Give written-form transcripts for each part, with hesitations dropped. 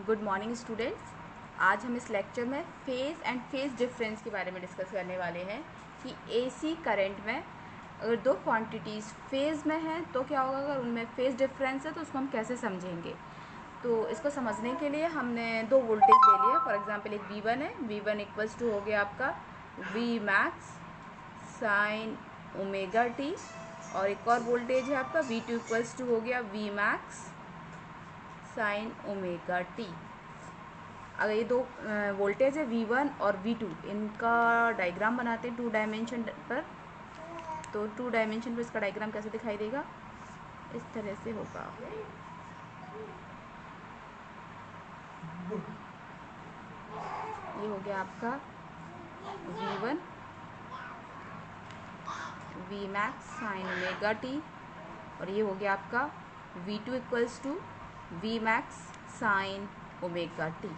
Good morning students. आज हम इस लेक्चर में फेज़ एंड फेज़ डिफरेंस के बारे में डिस्कस करने वाले हैं कि एसी करंट में अगर दो क्वांटिटीज़ फेज़ में हैं तो क्या होगा, अगर उनमें फेज़ डिफरेंस है तो उसको हम कैसे समझेंगे। तो इसको समझने के लिए हमने दो वोल्टेज ले लिए। फॉर एग्जांपल एक V1 है, V1 इक्वल्स टू हो गया आपका V max sine omega t, और एक और वोल्टेज है आपका V2 इक्वल्स टू हो गया V max sine omega T. अगर ये दो वोल्टेज है V1 और V2, इनका डायग्राम बनाते हैं टू डायमेंशन पर। तो टू डायमेंशन पर इसका डायग्राम कैसे दिखाई देगा, इस तरह से होगा। ये हो गया आपका V1 V max sine omega t, और ये हो गया आपका V2 equals to V max sine omega t.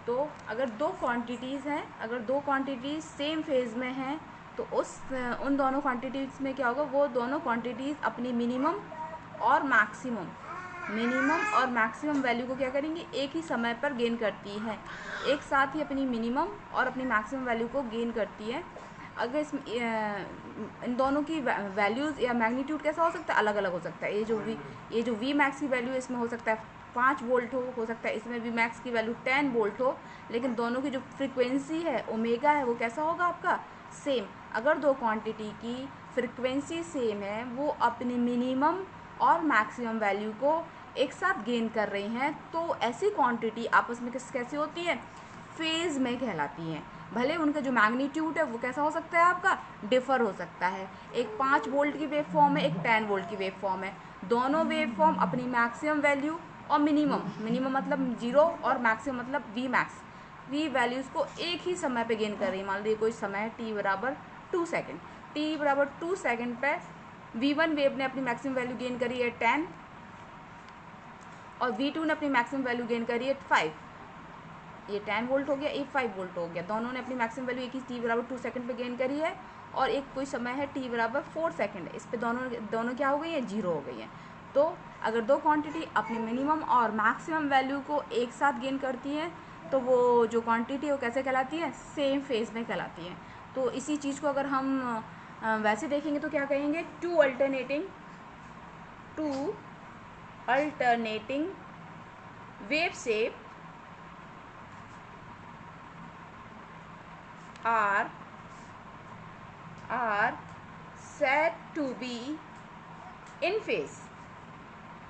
तो अगर दो क्वांटिटीज़ हैं, अगर दो क्वांटिटीज़ सेम फेज़ में हैं तो उन दोनों क्वांटिटीज़ में क्या होगा, वो दोनों क्वांटिटीज़ अपनी मिनिमम और मैक्सिमम वैल्यू को क्या करेंगी, एक ही समय पर गेन करती है, एक साथ ही अपनी मिनिमम और अपनी मैक्सिमम वैल्यू को गेन करती है। अगर इन दोनों की वैल्यूज़ या मैग्नीट्यूड कैसा हो सकता है, अलग अलग हो सकता है। ये जो वी मैक्स की वैल्यू इसमें हो सकता है 5 वोल्ट हो सकता है इसमें वी मैक्स की वैल्यू 10 वोल्ट हो, लेकिन दोनों की जो फ्रीक्वेंसी है ओमेगा है वो कैसा होगा आपका, सेम। अगर दो क्वांटिटी की फ्रीक्वेंसी सेम है, वो अपनी मिनिमम और मैक्सिमम वैल्यू को एक साथ गेन कर रही हैं, तो ऐसी क्वांटिटी आपस में कैसी होती है, फेज़ में कहलाती हैं। भले उनका जो मैग्नीट्यूड है वो कैसा हो सकता है आपका, डिफ़र हो सकता है। एक 5 वोल्ट की वेव फॉर्म है, एक 10 वोल्ट की वेव फॉर्म है। दोनों वेव फॉर्म अपनी मैक्सिमम वैल्यू और मिनिमम मतलब 0 और मैक्सिमम मतलब वी मैक्स, वी वैल्यूज़ को एक ही समय पे गेन कर रही है। मान लीजिए कोई समय है t बराबर 2 सेकेंड, t बराबर 2 सेकेंड पे V1 वेव ने अपनी मैक्सिमम वैल्यू गेन करी है 10, और V2 ने अपनी मैक्सिमम वैल्यू गेन करी है 5। ये 10 वोल्ट हो गया, ये 5 वोल्ट हो गया। दोनों ने अपनी मैक्सिमम वैल्यू एक ही t बराबर 2 सेकेंड पे गेन करी है, और एक कोई समय है t बराबर 4 सेकेंड, इस पे दोनों क्या हो गई है, 0 हो गई है। तो अगर दो क्वांटिटी अपनी मिनिमम और मैक्सिमम वैल्यू को एक साथ गेन करती हैं तो वो जो क्वांटिटी है वो कैसे कहलाती है, सेम फेज़ में कहलाती है। तो इसी चीज़ को अगर हम वैसे देखेंगे तो क्या कहेंगे, two alternating wave shape are said to be in phase।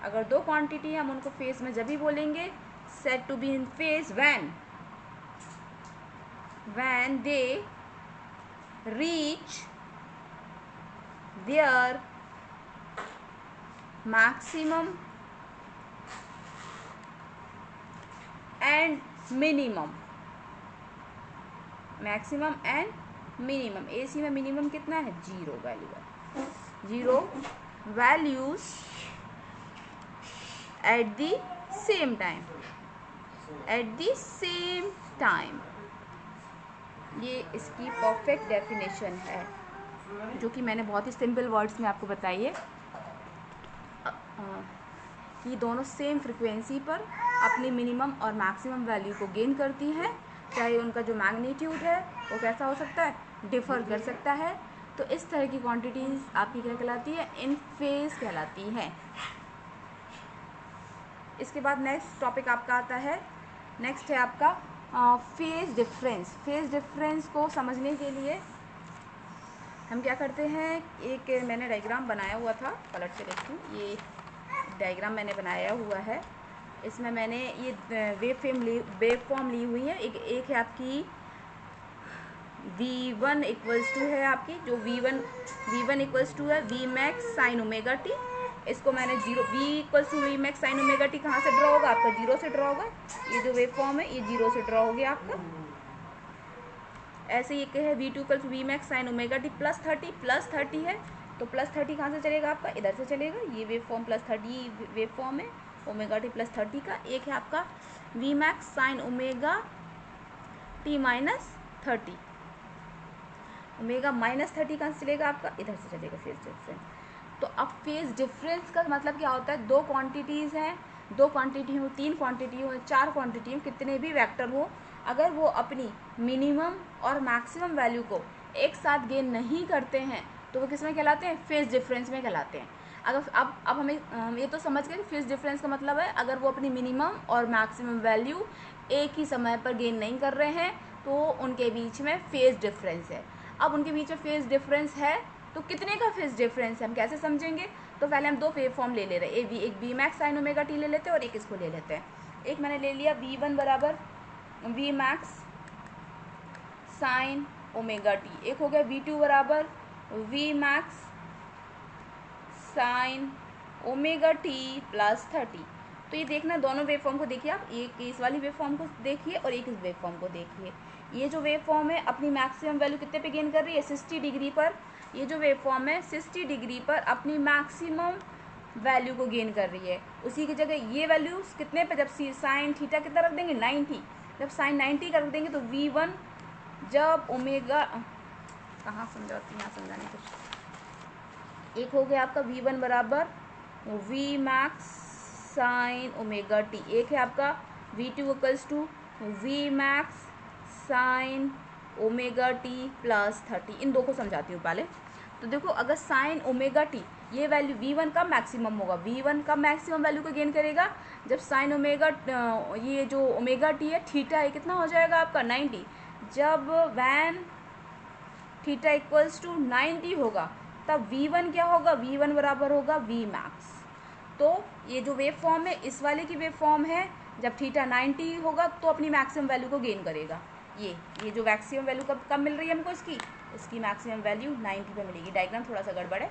अगर दो क्वांटिटी है हम उनको फेज में जब भी बोलेंगे, said to be in phase when they reach their maximum and minimum। Maximum and minimum, AC में मिनिमम कितना है, 0 वैल्यू है, 0 values at the same time. ये इसकी परफेक्ट डेफिनेशन है, जो कि मैंने बहुत ही सिंपल वर्ड्स में आपको बताई है कि दोनों सेम फ्रिक्वेंसी पर अपनी मिनिमम और मैक्सिमम वैल्यू को गेन करती हैं, चाहे उनका जो मैग्नीट्यूड है वो कैसा हो सकता है, डिफ़र कर सकता है। तो इस तरह की क्वांटिटीज़ आपकी क्या कहलाती है, इन फेज़ कहलाती है। इसके बाद नेक्स्ट टॉपिक आपका आता है, नेक्स्ट है आपका फेज़ डिफरेंस। फेज़ डिफरेंस को समझने के लिए हम क्या करते हैं, एक मैंने डायग्राम बनाया हुआ था, पलट के देखूँ, ये डायग्राम मैंने बनाया हुआ है। इसमें मैंने ये वेव फॉर्म ली हुई है। एक है आपकी V1 इक्वल्स टू है आपकी, जो V1 इक्वल्स टू है V max sine omega t. इसको मैंने V equals to V max sine omega t कहाँ से ड्रॉ होगा, आपका 0 से ड्रॉ होगा। ये जो वेव फॉर्म है ये 0 से ड्रॉ हो गया आपका। ऐसे ये है V2 equals to V max sine omega t plus 30 है, तो प्लस 30 कहाँ से चलेगा आपका, इधर से चलेगा। ये wave form plus 30 wave form है ओमेगा टी प्लस 30 का। एक है आपका V max sine omega T minus 30, omega minus 30 कहाँ से चलेगा आपका, इधर से चलेगा फेज डिफरेंस। तो अब फेज डिफरेंस का मतलब क्या होता है, दो क्वांटिटीज़ हैं, 2 क्वांटिटी हो, 3 क्वांटिटी हो, 4 क्वांटिटी हो, कितने भी वेक्टर हो, अगर वो अपनी मिनिमम और मैक्सिमम वैल्यू को एक साथ गेन नहीं करते हैं तो वो किस में कहलाते हैं? फेज डिफरेंस में कहलाते हैं। अगर अब हमें ये तो समझ गए कि फेज डिफरेंस का मतलब है अगर वो अपनी मिनिमम और मैक्सिमम वैल्यू एक ही समय पर गेन नहीं कर रहे हैं तो उनके बीच में फेज डिफरेंस है। अब उनके बीच में फेज डिफरेंस है तो कितने का फेज डिफरेंस है हम कैसे समझेंगे? तो पहले हम 2 वेव फॉर्म ले ले रहे हैं, एक V max sine omega t ले लेते हैं और एक इसको ले लेते हैं। एक मैंने ले लिया V1 बराबर V max sine omega t, एक हो गया V2 बराबर V max sine omega t plus 30। तो ये देखना दोनों वेव फॉर्म को देखिए आप, एक इस वाली वेव फॉर्म को देखिए और एक इस वेव फॉर्म को देखिए। ये जो वेव फॉर्म है अपनी मैक्सिमम वैल्यू कितने पे गेन कर रही है? 60 डिग्री पर। ये जो वेव फॉर्म है 60 डिग्री पर अपनी मैक्सिमम वैल्यू को गेन कर रही है। उसी की जगह ये वैल्यूज कितने पे, जब साइन थीटा कितना रख देंगे? 90। जब साइन 90 का रख देंगे तो V1 जब ओमेगा, कहाँ समझाती हैं, यहाँ समझाने कुछ। एक हो गया आपका V1 बराबर V max sine omega t, एक है आपका V2 equals to V max sine omega t plus 30। इन दो को समझाती हूँ पहले। तो देखो अगर साइन ओमेगा टी ये वैल्यू V1 का मैक्सिमम होगा, V1 का मैक्सिमम वैल्यू को गेन करेगा जब साइन ओमेगा, ये जो ओमेगा टी है थीटा है कितना हो जाएगा आपका? 90। जब वैन थीटा इक्वल्स टू 90 होगा तब V1 क्या होगा? V1 बराबर होगा V मैक्स। तो ये जो वेव फॉर्म है इस वाले की वेव फॉर्म है, जब थीटा 90 होगा तो अपनी मैक्सिमम वैल्यू को गेन करेगा। ये जो मैक्सिमम वैल्यू कब मिल रही है हमको? इसकी मैक्सिमम वैल्यू 90 पे मिलेगी। डायग्राम थोड़ा सा गड़बड़ है,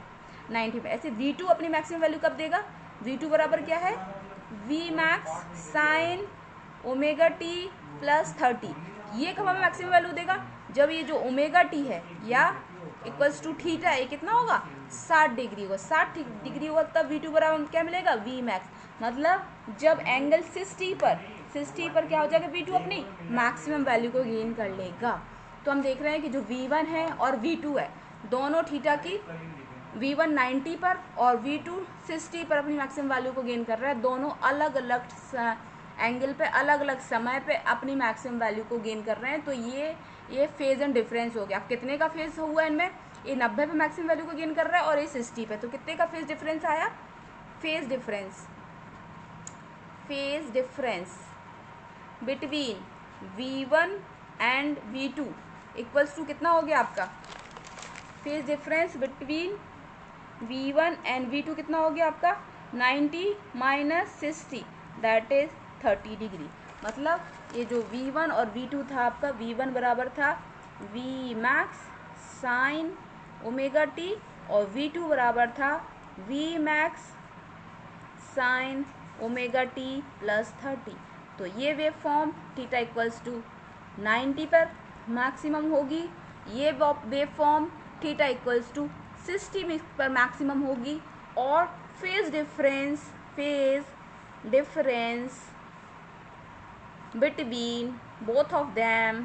90 पे। ऐसे V2 अपनी मैक्सिमम वैल्यू कब देगा? V2 बराबर क्या है? V max sine omega t plus 30। ये कब हमें मैक्सिमम वैल्यू देगा? जब ये जो ओमेगा टी है या इक्वल्स टू थीटा है कितना होगा? 60 डिग्री होगा। 60 डिग्री होगा तब V2 बराबर क्या मिलेगा? V max. मतलब जब एंगल 60 पर क्या हो जाएगा? V2 अपनी मैक्सिमम वैल्यू को गेन कर लेगा। तो हम देख रहे हैं कि जो V1 है और V2 है दोनों थीटा की, V1 90 पर और V2 60 पर अपनी मैक्सिमम वैल्यू को गेन कर रहा है। दोनों अलग अलग एंगल पे अलग अलग समय पे अपनी मैक्सिमम वैल्यू को गेन कर रहे हैं। तो ये फेज एंड डिफरेंस हो गया। अब कितने का फेज हुआ इनमें? ये 90 पे मैक्सिमम वैल्यू को गेन कर रहा है और ये 60 पे, तो कितने का फेज डिफरेंस आया? Phase difference between V1 and V2 equals to कितना हो गया आपका? Phase difference between V1 and V2 कितना हो गया आपका? 90 माइनस 60 दैट इज 30 डिग्री। मतलब ये जो V1 और V2 था आपका, V1 बराबर था V max sine omega t और V2 बराबर था V max sine omega t plus 30। तो ये wave form theta equals to 90 पर मैक्सिमम होगी, ये wave form theta equals to 60 पर मैक्सिमम होगी। और phase difference between both of them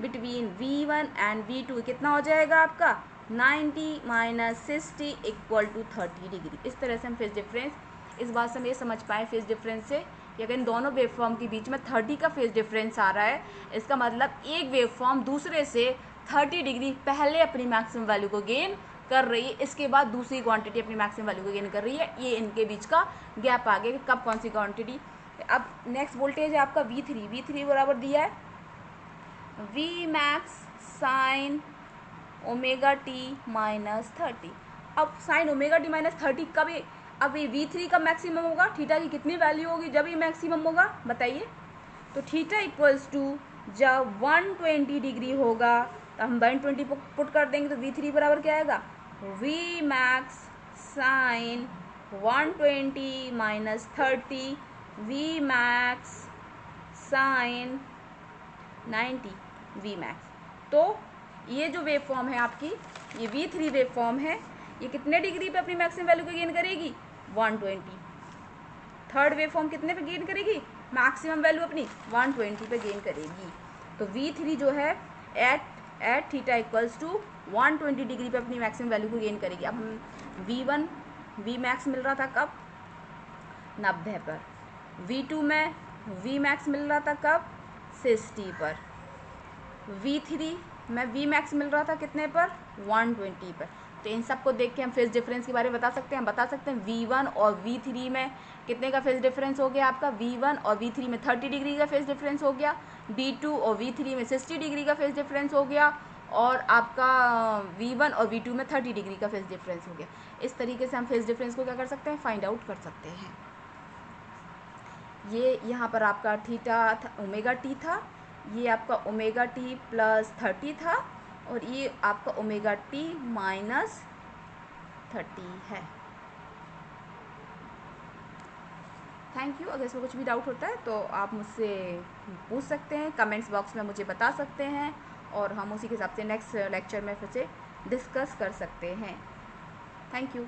between V1 and V2 कितना हो जाएगा आपका? 90 माइनस 60 इक्वल टू 30 डिग्री। इस तरह से हम फेज डिफरेंस, इस बात से हम ये समझ पाए फेज डिफरेंस से कि अगर इन दोनों वेव फॉर्म के बीच में 30 का फेज डिफरेंस आ रहा है, इसका मतलब एक वेव फॉर्म दूसरे से 30 डिग्री पहले अपनी मैक्सिमम वैल्यू को गेन कर रही है, इसके बाद दूसरी क्वांटिटी अपनी मैक्सिमम वैल्यू को गेन कर रही है। ये इनके बीच का गैप आ गया कि कब कौन सी क्वांटिटी। अब नेक्स्ट वोल्टेज है आपका V3 बराबर दिया है V max sine omega T minus 30। अब साइन ओमेगा टी माइनस 30 कब? अब ये V3 का मैक्सिमम होगा, थीटा की कितनी वैल्यू होगी जब ये मैक्सिमम होगा बताइए? तो थीटा इक्वल्स टू जब 120 डिग्री होगा तो हम 120 पुट कर देंगे तो V3 बराबर क्या आएगा? V max sign 120 minus 30 V max sign 90 V max. तो ये जो वेव फॉर्म है आपकी, ये V3 वेव फॉर्म है, ये कितने डिग्री पे अपनी मैक्सिमम वैल्यू को गेन करेगी? 120। थर्ड वेव फॉर्म कितने पे गेन करेगी? मैक्सिमम वैल्यू अपनी 120 पे गेन करेगी। तो V3 जो है at theta equals to 120 degree पे अपनी मैक्सिमम वैल्यू को गेन करेगी। अब हम V1 V मैक्स मिल रहा था कब? 90 पर। V2 में V मैक्स मिल रहा था कब? 60 पर। V3 में V मैक्स मिल रहा था कितने पर? 120 पर। तो इन सब को देख के हम फेज डिफरेंस के बारे में बता सकते हैं। हम बता सकते हैं V1 और V3 में कितने का फेज डिफरेंस हो गया आपका? V1 और V3 में 30 डिग्री का फेज डिफरेंस हो गया। V2 और V3 में 60 डिग्री का फेज डिफरेंस हो गया। और आपका V1 और V2 में 30 डिग्री का फेज डिफरेंस हो गया। इस तरीके से हम फेज डिफरेंस को क्या कर सकते हैं? फाइंड आउट कर सकते हैं। ये यहाँ पर आपका थीटा ओमेगा टी था, ये आपका ओमेगा टी प्लस 30 था, और ये आपका ओमेगा टी माइनस 30 है। Thank you. अगर इसमें कुछ भी डाउट होता है तो आप मुझसे पूछ सकते हैं, कमेंट्स बॉक्स में मुझे बता सकते हैं, और हम उसी के हिसाब से नेक्स्ट लेक्चर में फिर से डिस्कस कर सकते हैं। Thank you.